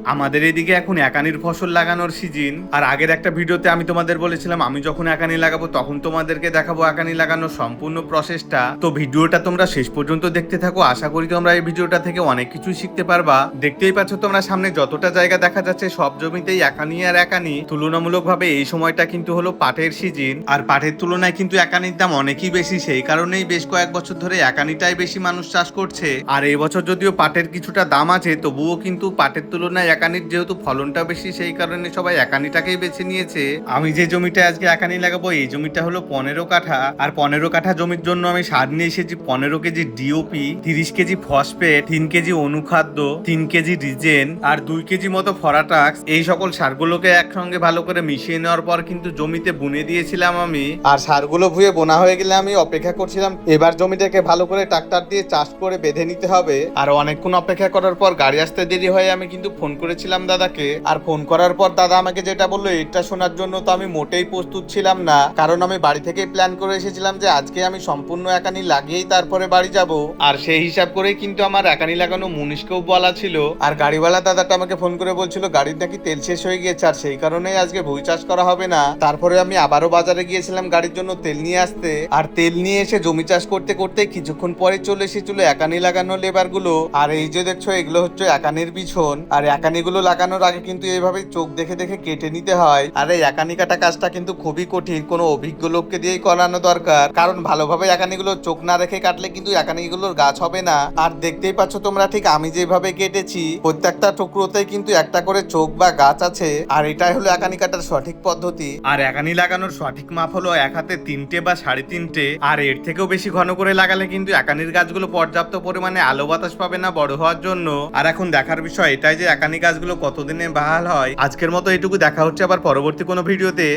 আমাদের এদিকে এখন একানির ফসল লাগানোর সিজন। আর আগের একটা ভিডিওতে আমি তোমাদের বলেছিলাম আমি যখন একানি লাগাবো তখন তোমাদেরকে দেখাবো একানি লাগানোর সম্পূর্ণ প্রসেসটা। তো ভিডিওটা তোমরা শেষ পর্যন্ত দেখতে থাকো, আশা করি তোমরা এই ভিডিওটা থেকে অনেক কিছুই শিখতে পারবা। দেখতেই পাচ্ছ তোমরা সামনে যতটা জায়গা দেখা যাচ্ছে সব জমিতেই একানি আর একানি। তুলনামূলকভাবে এই সময়টা কিন্তু হলো পাটের সিজন, আর পাটের তুলনায় কিন্তু একানির দাম অনেকই বেশি। সেই কারণেই বেশ কয়েক বছর ধরে একানিটাই বেশি মানুষ চাষ করছে। আর এই বছর যদিও পাটের কিছুটা দাম আছে, তবুও কিন্তু পাটের তুলনায় একানির যেহেতু ফলনটা বেশি সেই কারণে সবাই একানিটাকেই বেছে নিয়েছে। আমি যে জমিটা আজকে একানি লাগাবো এই জমিটা হলো 15 কাঠা। আর 15 কাঠা জমির জন্য আমি সার নিয়ে এসেছি 15 KG DOP, 30 KG phosphate, 3 KG অনুখাদ্য, 3 কেজি রিজেন আর 2 কেজি মতো ফরাটাক্স। এই সকল সারগুলোকে একসঙ্গে ভালো করে মিশিয়ে নেওয়ার পর কিন্তু জমিতে বুনে দিয়েছিলাম আমি। আর সারগুলো ভুয়ে বোনা হয়ে গেলে আমি অপেক্ষা করছিলাম এবার জমিটাকে ভালো করে ট্রাক্টর দিয়ে চাষ করে বেঁধে নিতে হবে। আর অনেকক্ষণ অপেক্ষা করার পর গাড়ি আসতে দেরি হয়ে আমি কিন্তু ফোন করেছিলাম দাদাকে। আর ফোন করার পর দাদা আমাকে যেটা বললো এটা শোনার জন্য তো আমি মোটেই প্রস্তুত ছিলাম না, কারণ আমি বাড়ি থেকেই প্ল্যান করে এসেছিলাম যে আজকে আমি সম্পূর্ণ একানি লাগিয়েই তারপরে বাড়ি যাব। আর সেই হিসাব করেই কিন্তু আমার একানি লাগানো মুনিশকেও বলা ছিল। আর গাড়িওয়ালা দাদাটা আমাকে ফোন করে বলছিল গাড়ির নাকি তেল শেষ হয়ে গিয়েছে আর সেই কারণেই আজকে ভুঁই চাষ করা হবে না। তারপরে আমি আবারও বাজারে গিয়েছিলাম গাড়ির জন্য তেল নিয়ে আসতে। আর তেল নিয়ে এসে জমি চাষ করতে করতে কিছুক্ষণ পরে চলে এসেছিল একানি লাগানো লেবার গুলো। আর এই যে দেখছো এগুলো হচ্ছে একানির বিছন। আর একানি গুলো লাগানোর আগে কিন্তু এইভাবে চোখ দেখে দেখে কেটে নিতে হয়। আর এই একানি কাটা কাজটা কিন্তু খুবই কঠিন, কোনো অভিজ্ঞ লোককে দিয়েই করানো দরকার, কারণ ভালোভাবে একানি গুলো চোখ না রেখে কাটলে কিন্তু একানি গুলোর গাছ হবে না। আর দেখতেই পাচ্ছ তোমরা ঠিক আমি যেভাবে কেটেছি প্রত্যেকটা টুকরোতেই কিন্তু একটা করে চোখ বা গাছ আছে। আর এটাই হলো একানি কাটার সঠিক পদ্ধতি। আর একানি লাগানোর সঠিক মাপ হলো এক হাতে 3টে বা 3.5টে। আর এর থেকেও বেশি ঘন করে লাগালে কিন্তু একানির গাছগুলো পর্যাপ্ত পরিমাণে আলো বাতাস পাবে না বড় হওয়ার জন্য। আর এখন দেখার বিষয় এটাই যে একানি গাছগুলো কতদিনে বাহাল হয়। আজকের মতো এইটুকু, দেখা হচ্ছে আবার পরবর্তী কোনো ভিডিওতে।